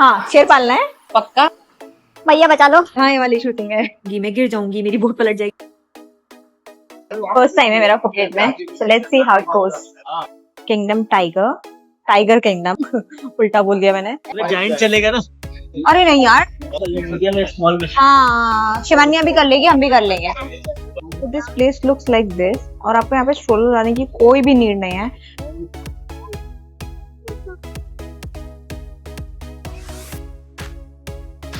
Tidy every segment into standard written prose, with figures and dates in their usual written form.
हाँ शेर पालना है पक्का। भैया बचा लो। हाँ ये वाली शूटिंग है। मैं गिर जाऊंगी, मेरी बोट पलट जाएगी। फर्स्ट टाइम है मेरा फुकेट में, so let's see how it goes. Kingdom tiger, tiger kingdom उल्टा बोल दिया मैंने। जाइंट चलेगा ना। अरे नहीं यार, मीडियम में स्मॉल में। हाँ शिवानिया भी कर लेगी, हम भी कर लेंगे। This place looks like this, और आपको यहाँ पे स्ट्रोलर लाने की कोई भी नीड नहीं है।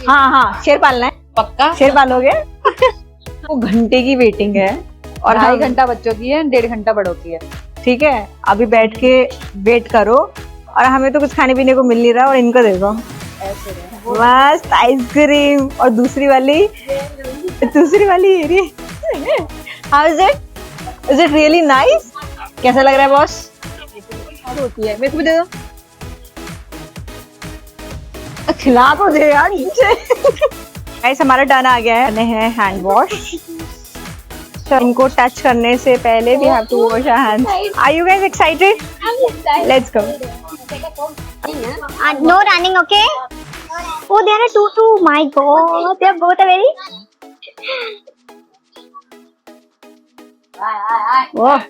हाँ हाँ शेर पालना है पक्का। शेर पालोगे वो घंटे की वेटिंग है और 2.5 घंटा बच्चों की है, 1.5 घंटा बड़ों की है। ठीक है, अभी बैठ के वेट करो, और हमें तो कुछ खाने पीने को मिल नहीं रहा, और इनको देखो मस्त आइसक्रीम। और दूसरी वाली ये रही। How is it really nice? कैसा लग रहा है बॉस? होती है, मेरे को भी दे दो। खिला तो दे यार नीचे। गाइस हमारा टर्न आ गया है हैंड वॉश। इनको टच करने से पहले we have to wash our hands. Are you guys excited? Let's go. No running, okay? Oh, there are two. My God, they are both very. वाह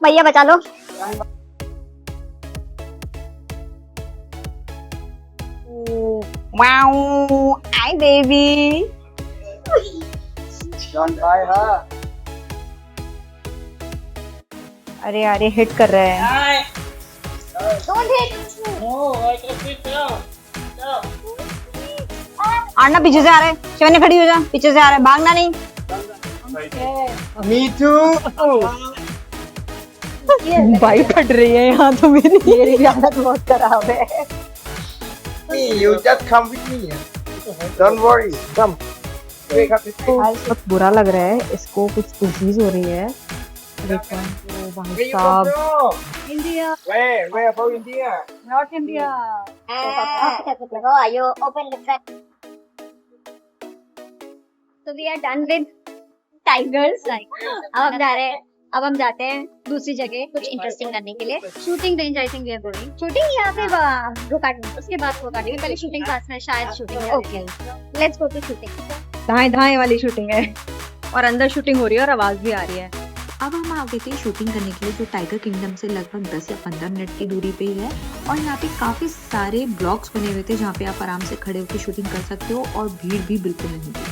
भैया बचा लो। Wow I baby. अरे अरे hit कर रहे हैं। Don't hit. आना पीछे से आ रहे, शिवानी खड़ी हो जा, पीछे से आ रहा है, भागना नहीं। Me too. भाई फट रही है यहाँ तो मेरी हालत बहुत खराब है। You just come with me. Don't worry. Come. बहुत बुरा लग रहा है, इसको कुछ डिजीज हो रही है। देखो ओ भाई साहब। India. Where from India? North India. Oh, you open the front. So we are done with tigers. अब हम जाते हैं दूसरी जगह कुछ इंटरेस्टिंग करने के लिए। Shooting range I think we are going. Shooting यहाँ पे रुकाएंगे, उसके बाद रुकाएंगे। पहले शूटिंग पास में शायद shooting. Okay let's go to shooting. धाए वाली शूटिंग है, और अंदर शूटिंग हो रही है और आवाज भी आ रही है। अब हम आ गए थे शूटिंग करने के लिए, जो टाइगर किंगडम से लगभग 10 या 15 मिनट की दूरी पे ही है। और यहाँ पे काफी सारे ब्लॉक्स बने हुए थे जहाँ पे आप आराम से खड़े होकर शूटिंग कर सकते हो, और भीड़ भी बिल्कुल नहीं थी।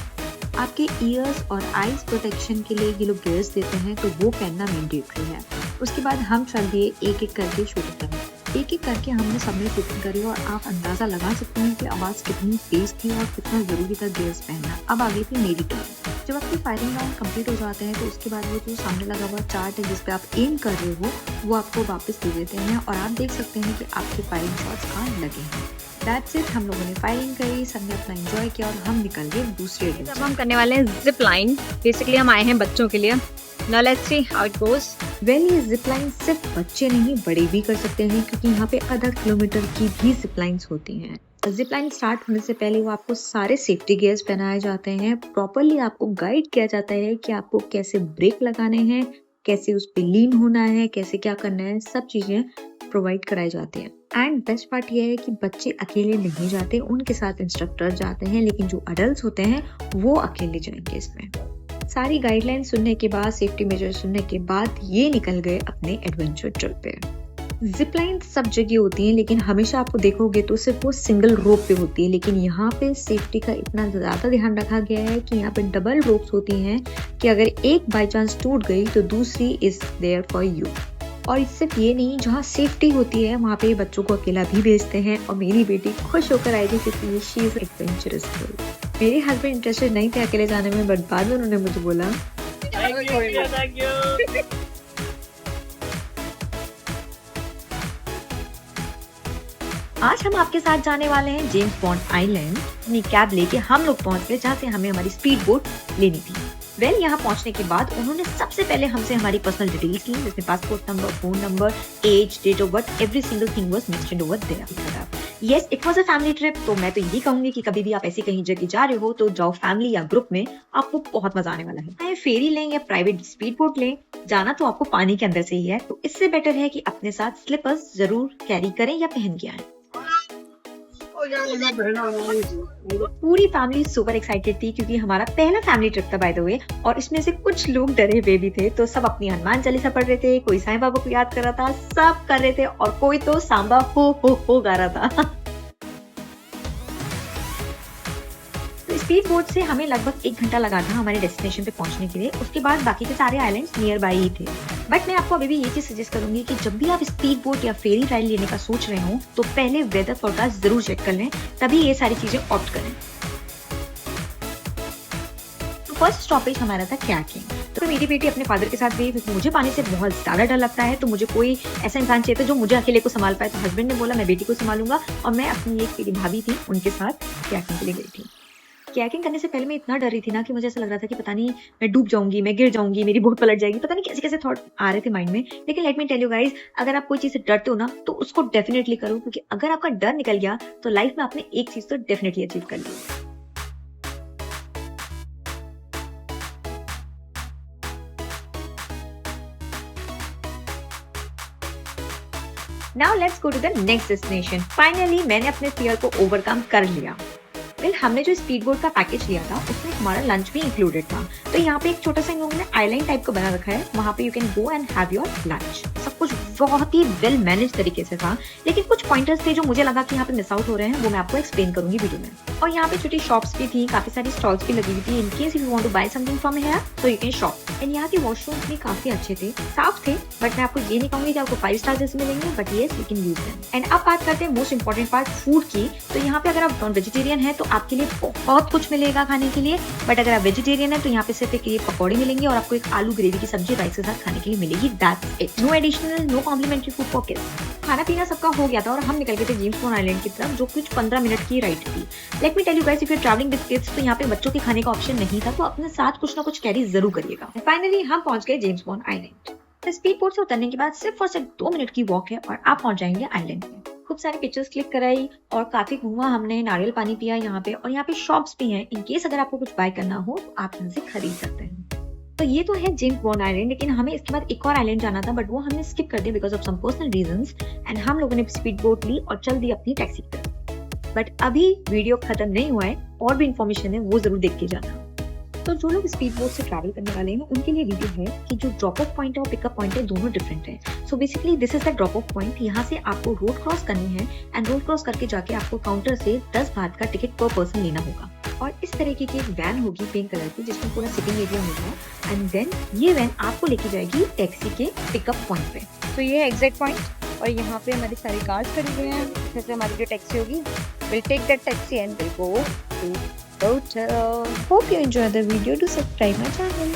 आपके ईयर्स और आईज प्रोटेक्शन के लिए ये लोग गियर्स देते हैं, तो वो पहनना मैंडेटरी है। उसके बाद हम चल दिए एक एक करके शूटिंग करने। एक एक करके हमने सबने शूटिंग करी, और आप अंदाजा लगा सकते हैं कि आवाज़ कितनी तेज थी और कितना ज़रूरी था गियर्स पहनना। अब आ गई थी मेरी टर्न। जब आपके फायरिंग राउंड कंप्लीट हो जाते हैं, तो उसके बाद वो जो सामने लगा हुआ चार्ट है जिस पे आप एम कर रहे हो, वो आपको वापस दे देते हैं, और आप देख सकते हैं कि आपके फायरिंग शॉट्स कहाँ लगे हैं। दैट्स इट, हम लोगों ने फायरिंग करी, सबने अपना एंजॉय किया, और हम निकल गए दूसरे डे। अब हम करने वाले हैं जिप लाइन। बेसिकली हम आए हैं बच्चों के लिए। Now let's see how it goes. Well ये जिप लाइन सिर्फ बच्चे नहीं, बड़े भी कर सकते हैं, क्योंकि यहाँ पे आधा किलोमीटर की भी जिप लाइन्स होती हैं। जिप लाइन स्टार्ट होने से पहले वो आपको सारे सेफ्टी गियर्स पहनाए जाते हैं। प्रॉपरली आपको गाइड किया जाता है कि आपको कैसे ब्रेक लगाने हैं, कैसे उस पे लीन होना है, कैसे क्या करना है, सब चीजें प्रोवाइड कराई जाती हैं। एंड बेस्ट पार्ट ये है कि बच्चे अकेले नहीं जाते, उनके साथ इंस्ट्रक्टर जाते हैं, लेकिन जो अडल्ट होते हैं वो अकेले जाएंगे इसमें। सारी गाइडलाइन सुनने के बाद, सेफ्टी मेजर सुनने के बाद ये निकल गए अपने एडवेंचर ट्रिप पे। जिप लाइन सब जगह होती है, लेकिन हमेशा आपको देखोगे तो सिर्फ वो सिंगल रोप पे होती है, लेकिन यहाँ पे सेफ्टी का इतना ज्यादा ध्यान रखा गया है कि यहाँ पे डबल रोप्स होती हैं कि अगर एक बाई चांस टूट गई तो दूसरी इज देयर फॉर यू। और सिर्फ ये नहीं, जहाँ सेफ्टी होती है वहाँ पे बच्चों को अकेला भी भेजते हैं, और मेरी बेटी खुश होकर आई थी क्योंकि शी इज एडवेंचरस गर्ल। मेरे हस्बैंड इंटरेस्टेड नहीं थे अकेले जाने में, बट बाद में उन्होंने मुझे बोला Thank you. आज हम आपके साथ जाने वाले हैं जेम्स बॉन्ड आइलैंड। अपनी कैब लेके हम लोग पहुंच गए जहाँ से हमें हमारी स्पीड बोट लेनी थी। वेल यहाँ पहुंचने के बाद उन्होंने सबसे पहले हमसे हमारी पर्सनल डिटेल्स ली, जिसमें passport number, phone number, age, date of birth, every single thing was mentioned over there. Yes, it was a family trip. तो मैं तो यही कहूंगी कि कभी भी आप ऐसी कहीं जगह जा रहे हो तो जाओ फैमिली या ग्रुप में, आपको बहुत मजा आने वाला है। चाहे फेरी लें या प्राइवेट स्पीड बोट लें, जाना तो आपको पानी के अंदर से ही है, तो इससे बेटर है कि अपने साथ स्लीपर्स जरूर कैरी करें या पहन के आए। पूरी फैमिली सुपर एक्साइटेड थी क्योंकि हमारा पहला फैमिली ट्रिप था बाय द वे, और इसमें से कुछ लोग डरे हुए भी थे। तो सब अपनी हनुमान चालीसा पढ़ रहे थे, कोई साईं बाबा को याद कर रहा था, सब कर रहे थे, और कोई तो सांबा हो गा रहा था। तो स्पीड बोट से हमें लगभग 1 घंटा लगा था हमारे डेस्टिनेशन पे पहुंचने के लिए। उसके बाद बाकी के सारे आइलैंड्स नियर बाय ही थे। बट मैं आपको अभी भी ये चीज सजेस्ट करूंगी कि जब भी आप स्पीड बोट या फेरी राइड लेने का सोच रहे हो तो पहले वेदर फोरकास्ट जरूर चेक कर लें, तभी ये सारी चीजें ऑप्ट करें। तो फर्स्ट स्टॉपेज हमारा था कयाकिंग। तो मेरी बेटी अपने फादर के साथ गई क्योंकि मुझे पानी से बहुत ज्यादा डर लगता है, तो मुझे कोई ऐसा इंसान चाहिए था जो मुझे अकेले को संभाल पाए। तो हस्बैंड ने बोला मैं बेटी को संभालूंगा, और मैं अपनी एक मेरी भाभी थी उनके साथ कयाकिंग के लिए गई थी। कयाकिंग करने से पहले मैं इतना डर रही थी ना कि मुझे ऐसा लग रहा था कि पता नहीं मैं डूब जाऊंगी, मैं गिर जाऊंगी, मेरी बोट पलट जाएगी, पता नहीं कैसे कैसे थॉट आ रहे थे माइंड में। लेकिन let me tell you guys, अगर आप कोई चीज से डरते हो ना तो उसको डेफिनेटली करो, क्योंकि अगर आपका डर निकल गया तो लाइफ में आपने एक चीज तो डेफिनेटली अचीव कर ली। Now let's go to the next destination. Finally मैंने अपने फियर को ओवरकम कर लिया। हमने जो स्पीड बोट का पैकेज लिया था उसमें हमारा लंच भी इंक्लूडेड था। तो यहाँ पे एक छोटा सा इन लोगों ने आइलैंड टाइप का बना रखा है, वहाँ पे you can go and have your lunch. सब कुछ बहुत ही वेल मैनेज तरीके से था, लेकिन कुछ पॉइंटर्स थे जो मुझे लगा कि यहाँ पे मिस आउट हो रहे हैं, वो मैं आपको एक्सप्लेन करूंगी वीडियो में। और यहाँ पे छोटी शॉप्स भी थी, काफी सारी स्टॉल्स भी लगी हुई थी। In case you want to buy something from here so you can shop. And यहाँ के वॉशरूम्स भी काफी अच्छे थे, साफ थे, बट मैं आपको ये नहीं कहूंगी कि आपको 5 स्टार जैसे मिलेंगे, but yes you can use them. And अब बात करते हैं मोस्ट इंपॉर्टेंट पार्ट फूड की। तो यहाँ पे अगर आप नॉन वेजिटेरियन है तो आपके लिए बहुत कुछ मिलेगा खाने के लिए, बट अगर आप वेजिटेरियन है तो यहाँ पे सिर्फ एक ये पकौड़े मिलेंगे और आपको एक आलू ग्रेवी की सब्जी राइस के साथ खाने के लिए मिलेगी। That's it, no additional, no complimentary food for kids. खाना पीना सबका हो गया था और हम निकल गए थे जेम्स बॉन्ड आइलैंड की तरफ, जो कुछ 15 मिनट की राइड थी। Let me tell you guys, if you are travelling with kids तो यहाँ पे बच्चों के खाने का ऑप्शन नहीं था, तो अपने साथ कुछ ना कुछ कैरी जरूर करिएगा। फाइनली हम पहुंच गए James bond island. Speed boat से उतरने के बाद सिर्फ और सिर्फ 2 मिनट की वॉक है और आप पहुंच जाएंगे आइलैंड में। खूब सारी पिक्चर्स क्लिक कराई और काफी घूमा हमने, नारियल पानी पिया यहाँ पे, और यहाँ पे शॉप्स भी हैं। इन केस अगर आपको कुछ बाय करना हो तो आप यहाँ से खरीद सकते हैं। तो ये तो है जेम्स बॉन्ड आइलैंड, लेकिन हमें इसके बाद एक और आइलैंड जाना था, बट वो हमने स्किप कर दिया because of some personal reasons. And हम लोगों ने स्पीड बोट ली और चल दी अपनी टैक्सी पर। बट अभी वीडियो खत्म नहीं हुआ है, और भी इन्फॉर्मेशन है, वो जरूर देख के जाना। तो जो लोग स्पीड बोट से ट्रैवल करने वाले हैं उनके लिए वीडियो है कि जो ड्रॉप ऑफ पॉइंट है और पिकअप पॉइंट है दोनों डिफरेंट है। So basically this is the drop of point. यहाँ से आपको रोड क्रॉस करनी है एंड रोड क्रॉस करके जाके आपको काउंटर से 10 बात का टिकट पर पर्सन लेना होगा। और इस तरीके की एक वैन होगी पिंक कलर की जिसमें पूरा सिटिंग एरिया होगा, एंड देन ये वैन आपको लेके जाएगी टैक्सी के पिकअप पॉइंट पे। तो ये है एग्जैक्ट पॉइंट, और यहाँ पे हमारी सारी कार्स खड़ी हुई हैं। जैसे हमारी जो टैक्सी होगी, will take that taxi and will go to hotel. Hope you enjoy the video. Do subscribe my channel.